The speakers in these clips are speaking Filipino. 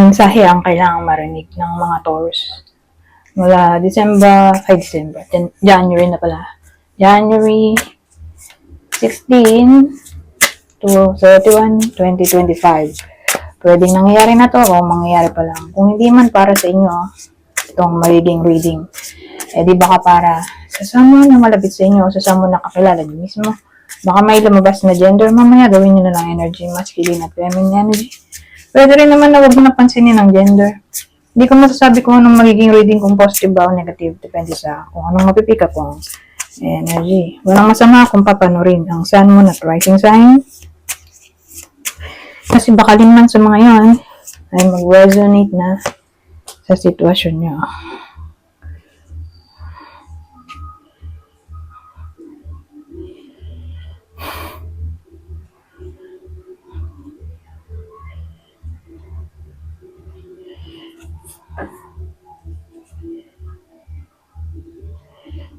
mensahe ang kailangang marinig ng mga Taurus. Mula January na pala. January 16 to 31, 2025. Pwedeng nangyayari na to o mangyayari pa lang. Kung hindi man para sa inyo, itong magiging reading. Di baka para sa someone na malapit sa inyo o sa someone na kakilala niyo mismo. Baka may lumabas na gender, mamaya gawin nyo na lang energy, masculine at feminine energy. Pwede rin naman na huwag mo napansinin ang gender. Hindi ko masasabi kung anong magiging reading, kung positive ba o negative. Depende sa kung anong mapipika kung energy. Walang masama kung papanurin ang sun, moon at rising sign. Kasi baka din man sa mga yon ay mag-resonate na sa sitwasyon nyo.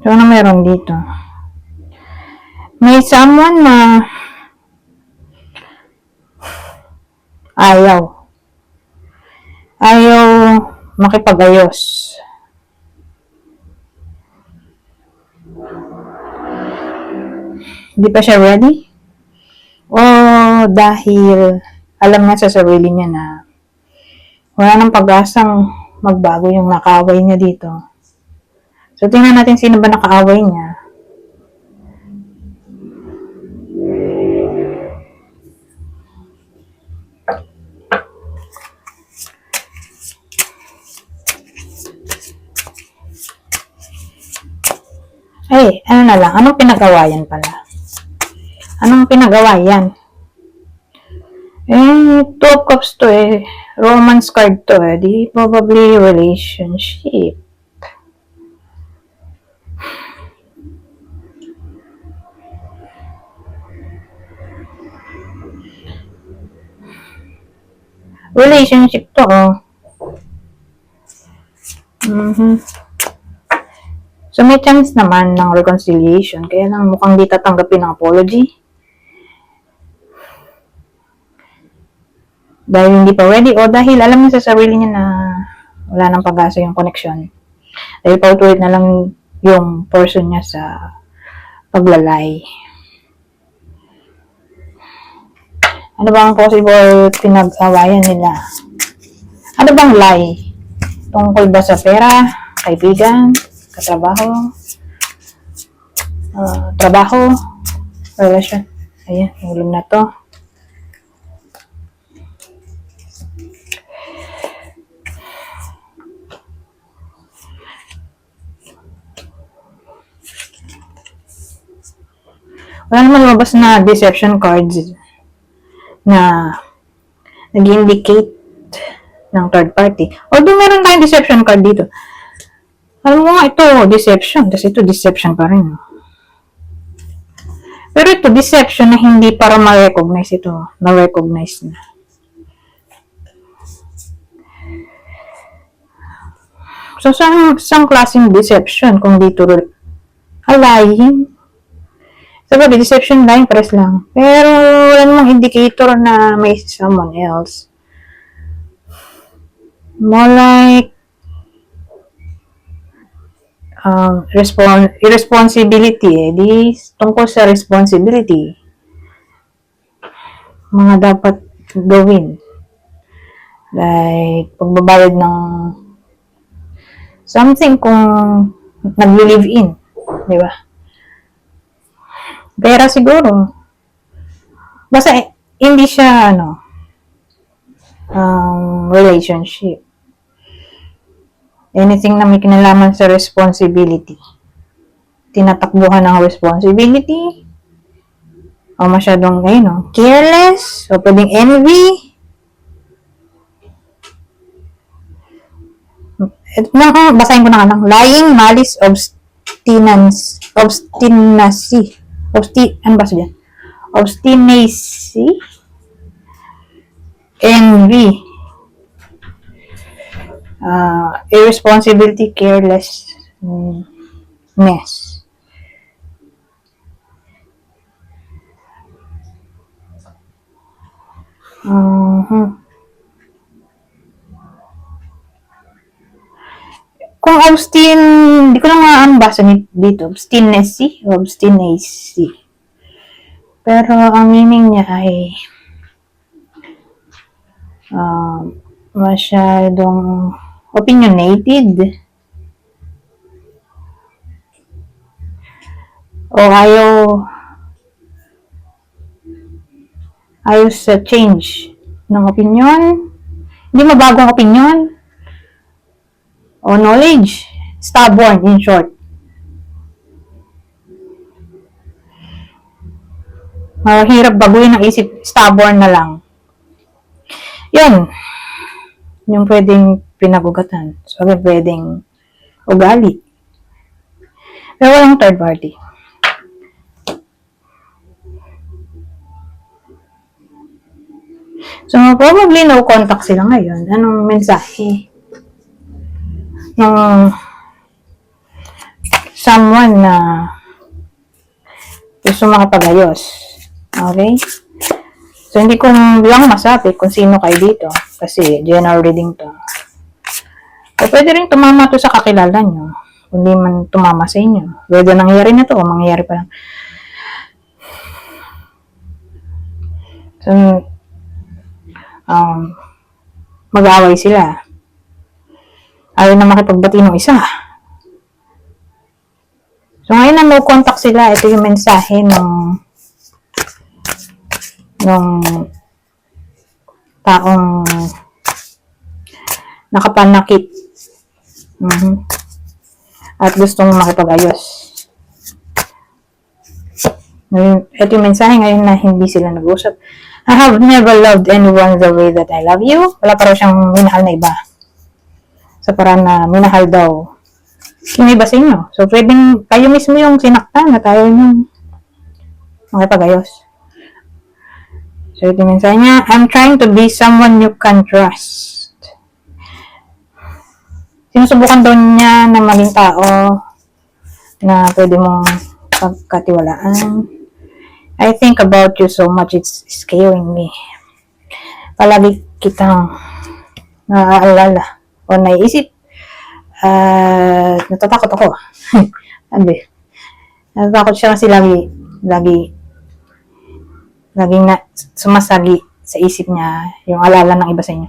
So, ano meron dito? May someone na ayaw makipag-ayos. Hindi pa siya ready? O dahil alam niya sa sarili niya na wala nang pag-asang magbago yung nakaaway niya dito. So, tingnan natin sino ba nakaaway niya. Ano na lang, anong pinagawayan pala? Anong pinagawayan? Two of Cups to romance card to di probably relationship. Relationship to, So, may chance naman ng reconciliation. Kaya lang mukhang di tatanggapin ng apology. Dahil hindi pa ready o dahil alam niya sa sarili niya na wala nang pag-asa yung connection. Dahil pautulit na lang yung person niya sa paglalay. Ano bang possible pinag-awayan nila? Ano bang lie? Tungkol ba sa pera, kaibigan, katrabaho, trabaho, relasyon? Ayan, ulong na to. Wala naman lumabas na deception cards na nag-indicate ng third party. Although meron tayong deception card dito. Alam mo nga ito, deception. Kasi ito, deception pa rin. Pero ito, deception na hindi para ma-recognize ito. Na-recognize na. So, saan klaseng deception kung dito lying? Sabi, deception lying, pares lang. Pero, wala namang indicator na may someone else. More like, irresponsibility di tungkol sa responsibility. Mga dapat gawin. Like, pagbabayad ng something kung nag-live in. Di ba? Pera siguro. Basta, hindi siya, relationship. Anything na may kinalaman sa responsibility. Tinatakbuhan ng responsibility. O masyadong, careless. O pwedeng envy. Basahin ko na lang. Lying, malice, obstinacy. Ano ba siya? Obstinacy. Envy. Irresponsibility, carelessness. Hindi ko lang nga ang basa dito. Obstinacy o obstinacy. Pero ang meaning niya ay masyadong opinionated. O ayaw sa change ng opinion. Hindi mabago ang opinion. O knowledge. Stubborn, in short. Mahirap baguhin ang isip. Stubborn na lang. Yun. Yung pwedeng pinagugatan. So, pwedeng ugali. Pero walang third party. So, probably no contact sila ngayon. Anong mensahe? Ng someone na gusto makapagayos. Okay? So, hindi ko lang masabi kung sino kayo dito. Kasi, general reading to. O, pwede rin tumama to sa kakilala nyo. Hindi man tumama sa inyo. Whether nangyari na to o mangyayari pa lang. So, mag-aaway sila. Ayaw na makipagbati ng isa. So, ngayon na no contact sila, ito yung mensahe ng taong nakapanakit. At gustong makipag-ayos. Ito yung mensahe ngayon na hindi sila nag-usap. I have never loved anyone the way that I love you. Wala pa raw siyang minahal na iba. Sa paraan na minahal daw yung iba sa inyo. So, pwedeng kayo mismo yung sinaktan na tayo yung makipag-ayos. So, ito yung mensahe niya, I'm trying to be someone you can trust. Sinusubukan daw niya na maging tao na pwede mong pagkatiwalaan. I think about you so much, it's scaring me. Palagi kitang naaalala o naiisip. Natatakot ako. Natatakot siya kasi laging sumasagi sa isip niya yung alala ng iba sa inyo.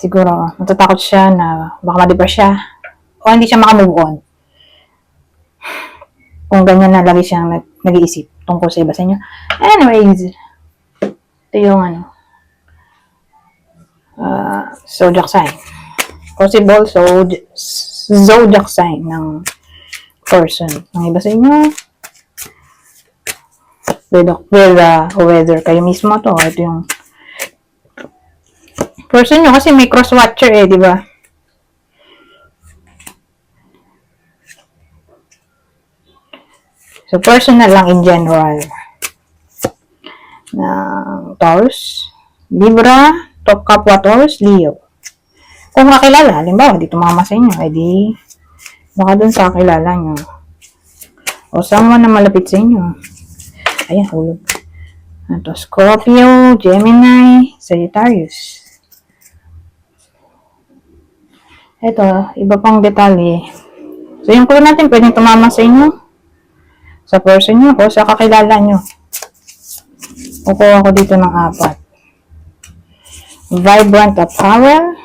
Siguro, natatakot siya na baka ma-depress siya o hindi siya makamove on. Kung ganyan na lagi siyang nag-iisip tungkol sa iba sa inyo. Anyways, ito yung zodiac sign. Possible zodiac sign ng person ng iba sa inyo. Whether kayo mismo to, ito yung person nyo kasi may cross-watcher di ba? So, personal lang in general. Ng Taurus, Libra, Top Kapwa Taurus, Leo. Kung kakilala, halimbawa, di tumama sa inyo, edi baka dun sa kakilala nyo. O someone na malapit sa inyo. Ayan, hulog. Ito, Scorpio, Gemini, Sagittarius. Ito, iba pang detalye. So, yung clue natin, pwedeng tumama sa inyo. Sa person nyo o sa kakilala nyo. Kukuha ko dito ng 4. Vibrant apparel.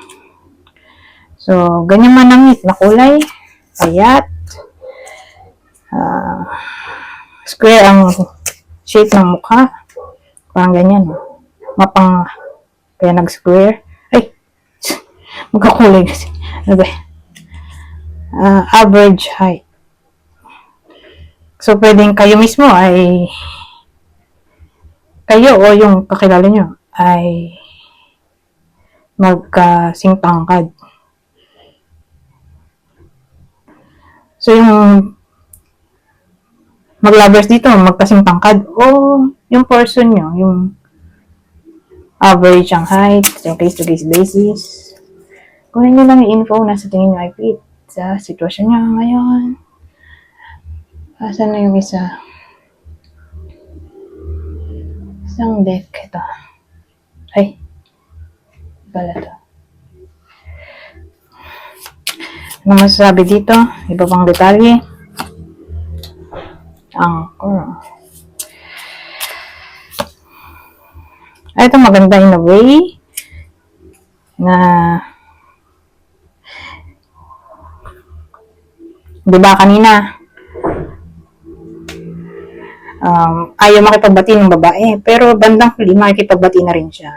So, ganyan manangit na kulay. Payat. Square ang shape ng mukha. Parang ganyan. Mapang kaya nag-square. Ay! Magkakulay kasi. Ano ba? Average height. So, pwedeng kayo mismo ay kayo o yung kakilala nyo ay magkasing tangkad. So, yung mag-lovers dito, magkasing tangkad o yung person nyo, yung average ang height, yung case-to-case basis. Kunin nyo lang yung info na sa tingin nyo ay fit sa sitwasyon nyo ngayon. Asan na yung isa? Isang deck. Ito. Ay. Pala to. Ano masasabi dito? Iba pang detalye? Anchor. Ito maganda in a way na, di ba kanina, ayaw makipagbati ng babae, pero bandang huli makikipagbati na rin siya.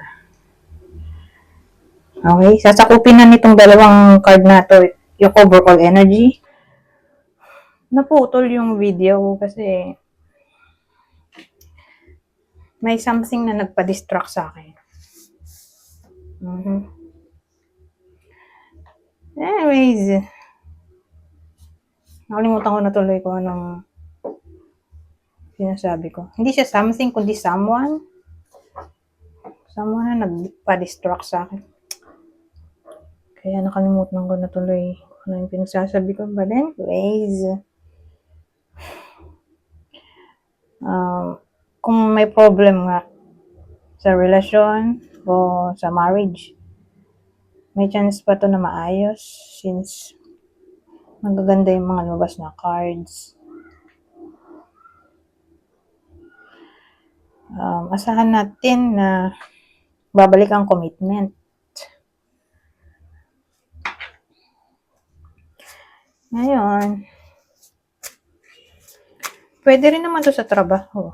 Okay, sasakupin na nitong dalawang card na to yung overall energy. Naputol yung video kasi may something na nagpa-distract sa akin. Anyways, nakalimutan ko na tuloy kung anong sinasabi ko. Hindi siya something, kundi someone. Someone na nagpa-distract sa akin. Kaya nakalimutan ko na tuloy kung ano yung pinagsasabi ko. But anyways, kung may problem nga sa relasyon o sa marriage, may chance pa to na maayos since magaganda yung mga lumabas na cards. Asahan natin na babalik ang commitment. Ngayon, pwede rin naman to sa trabaho.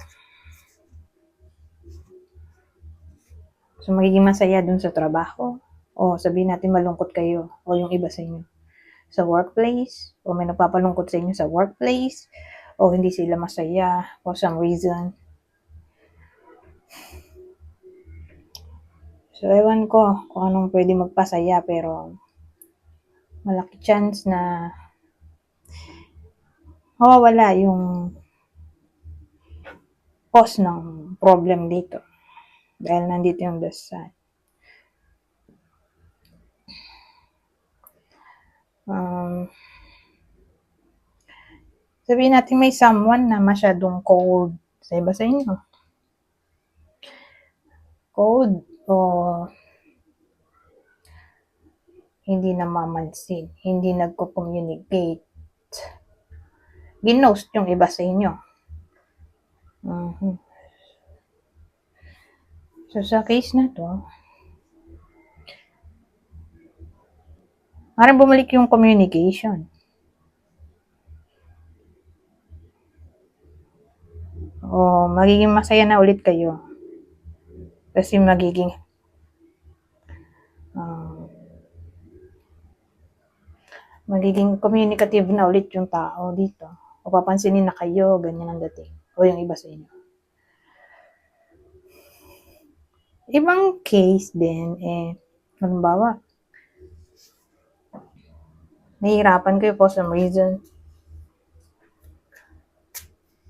So, magiging masaya dun sa trabaho. O sabihin natin malungkot kayo o yung iba sa inyo sa workplace, o may nagpapalungkot sa inyo sa workplace, o hindi sila masaya for some reason. So, ewan ko kung anong pwede magpasaya, pero malaki chance na mawawala yung cause ng problem dito. Dahil nandito yung the sun. Sabihin natin may someone na masyadong cold sa iba sa inyo. Cold o hindi namamansin, hindi nagko-communicate. Ginost yung iba sa inyo. So, sa case na to, parang bumalik yung communication. O magiging masaya na ulit kayo. Kasi magiging communicative na ulit yung tao dito. O papansinin na kayo, ganyan ang dating. O yung iba sa inyo. Ibang case din, halimbawa, nahihirapan kayo for some reason.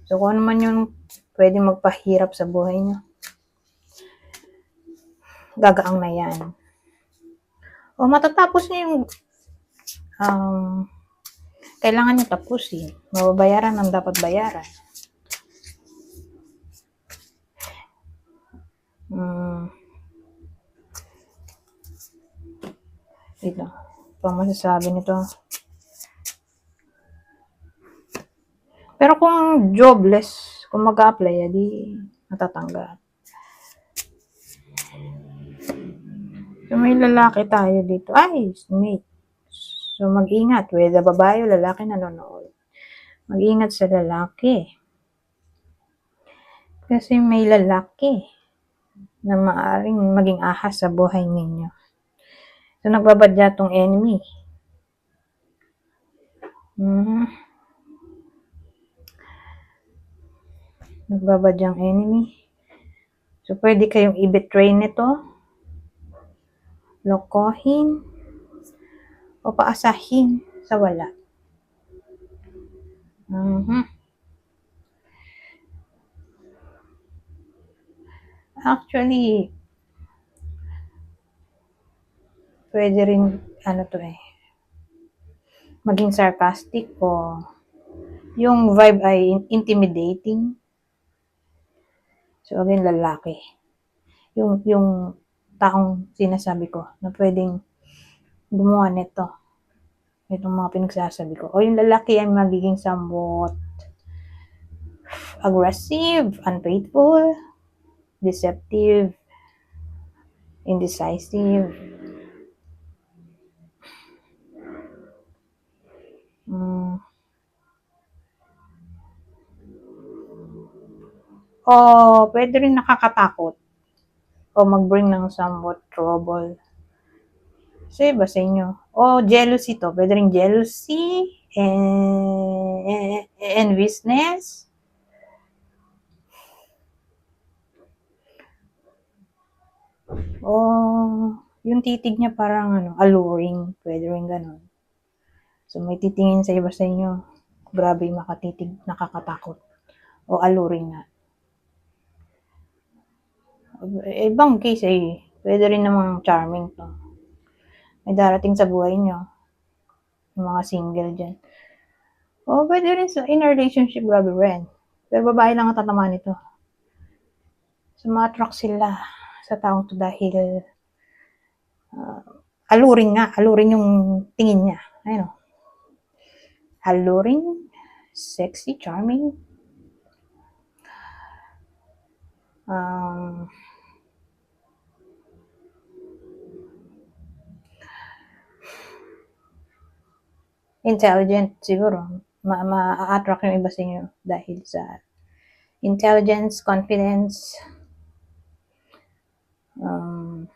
So, kung ano man yung pwede magpahirap sa buhay nyo, gagaang na yan. O matatapos nyo yung kailangan nyo tapusin. Mababayaran ang dapat bayaran. Ito. Pang masasabi nito. Pero kung jobless, kung mag-a-apply, di natatanggap. So, may lalaki tayo dito. Ay, snake. So, mag-ingat. Whether babae o lalaki nanonood. Mag-ingat sa lalaki. Kasi may lalaki na maaaring maging ahas sa buhay ninyo. So, nagbabadya tong enemy. Nagbabadyang enemy. So, pwede kayong i-betray nito, lokohin, o paasahin sa wala. Actually, pwede rin, maging sarcastic o yung vibe ay intimidating. So, again, lalaki. Yung taong sinasabi ko na pwedeng gumawa nito. Itong mga pinagsasabi ko. O yung lalaki ay magiging somewhat aggressive, unfaithful, deceptive, indecisive. O pwede rin nakakatakot o mag-bring ng somewhat trouble. So, iba sa inyo. O jealousy to. Pwede rin jealousy, enviousness, o yung titig niya parang alluring. Pwede rin ganun. So, may titingin sa iba sa inyo. Grabe yung makatitig, nakakatakot. O alluring nga. Ibang case pwede rin namang charming to. May darating sa buhay nyo. Yung mga single dyan. O pwede rin in a relationship, grabe rin. Pero babae lang ang tatama nito. So, ma-attract sila sa taong to dahil alluring yung tingin niya. Ayun. Alluring, sexy, charming. Intelligent siguro. Ma-attract yung iba sa inyo dahil sa intelligence, confidence, ano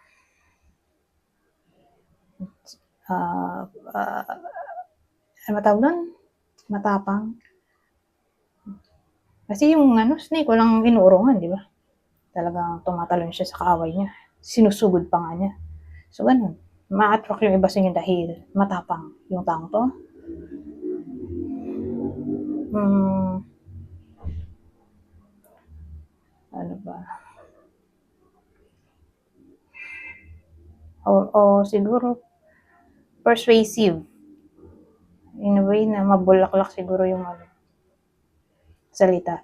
matawag doon? Matapang. Kasi yung snake, walang inuurungan, di ba? Talagang tumatalon siya sa kaaway niya. Sinusugod pa nga niya. So, ganun. Ma-attract yung iba sa inyo dahil matapang yung taong to. Ano ba? O siguro, persuasive. In a way na mabulaklak siguro yung salita.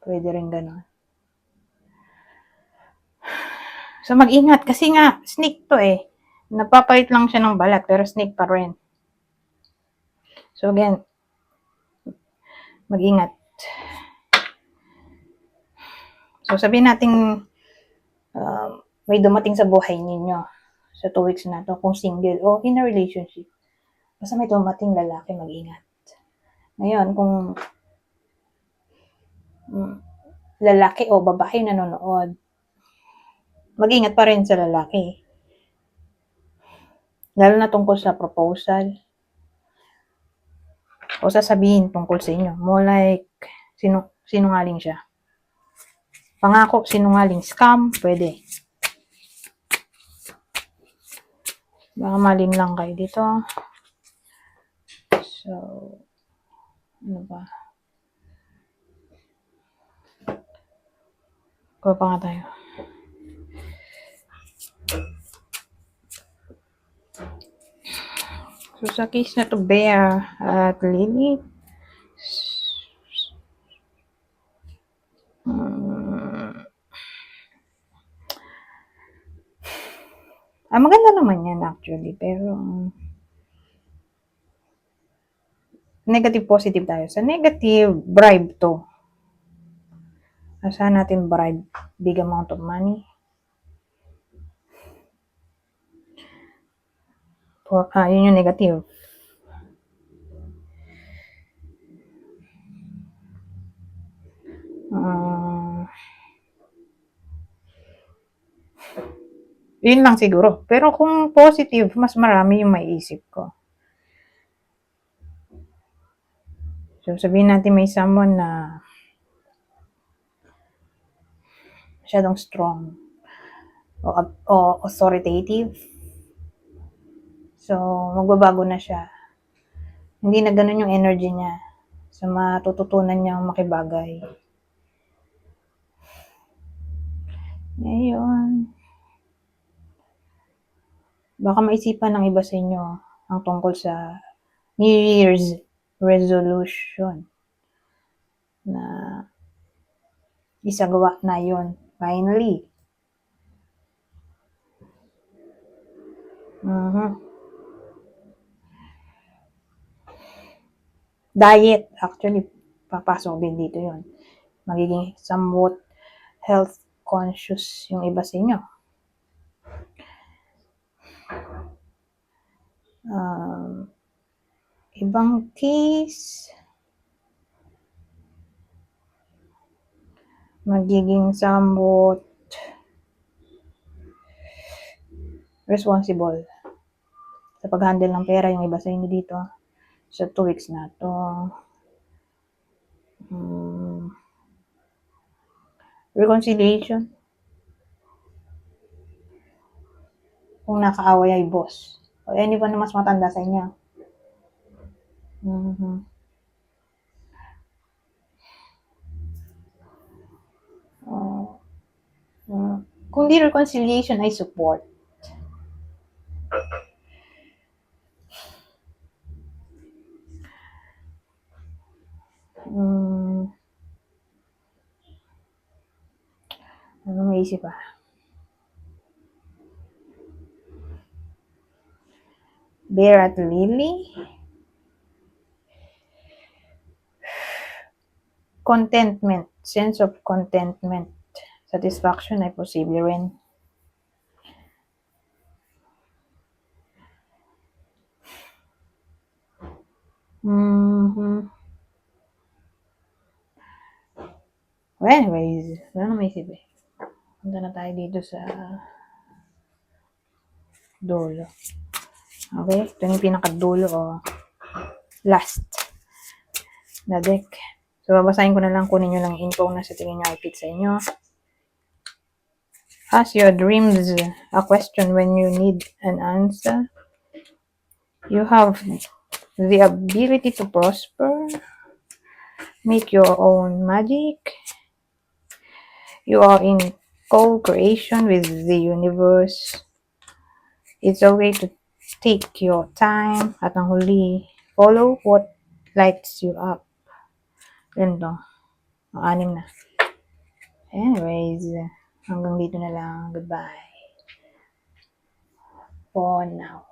Pwede rin gano'n. So, mag-ingat. Kasi nga, snake to Napapalit lang siya ng balat, pero snake pa rin. So, again, mag-ingat. So, sabihin natin, may dumating sa buhay ninyo sa 2 weeks na to, kung single o in a relationship. Basta may dumating lalaki, mag-ingat. Ngayon, kung lalaki o babae nanonood, mag-ingat pa rin sa lalaki. Lalo na tungkol sa proposal. O sasabihin tungkol sa inyo. More like, sinungaling siya. Pangako, sinungaling, scam, pwede. Baka malin lang kayo dito. So, ano ba? Kuha pa nga tayo. So, sa case na to, Bear at Lily, maganda naman yan actually, pero negative, positive tayo. Sa negative, bribe to. Asahan natin bribe, big amount of money. Yun yung negative. Yun lang siguro. Pero kung positive, mas marami yung maiisip ko. So, sabihin natin may someone na masyadong strong o authoritative. So, magbabago na siya. Hindi na ganun yung energy niya. So, matututunan niyang makibagay. Ngayon, baka maisipan ng iba sa inyo ang tungkol sa New Year's resolution na isagawa na yun finally. Mhm. Diet, actually, papasok din dito yun. Magiging somewhat health conscious yung iba sa inyo. Ibang case, magiging somewhat responsible sa pag-handle ng pera yung iba sa inyo dito sa 2 weeks na to. Reconciliation. Kung nakaaway ay boss o anyone na mas matanda sa inyo. Mhm. Kung di reconciliation ay support. Ano maisip pa? Bear at Lily. Contentment. Sense of contentment. Satisfaction ay posible rin. Well, anyways, wala na maisip eh. Punta na tayo dito sa dulo. Okay? Ito yung pinakadulo o last na deck. So, babasahin ko na lang, kunin nyo lang info na sa tingin nyo ay fit sa inyo. Ask your dreams a question when you need an answer. You have the ability to prosper. Make your own magic. You are in co-creation with the universe. It's okay to take your time. At ang huli, follow what lights you up. Ganito. Anim na. Anyways, hanggang dito na lang. Goodbye. For now.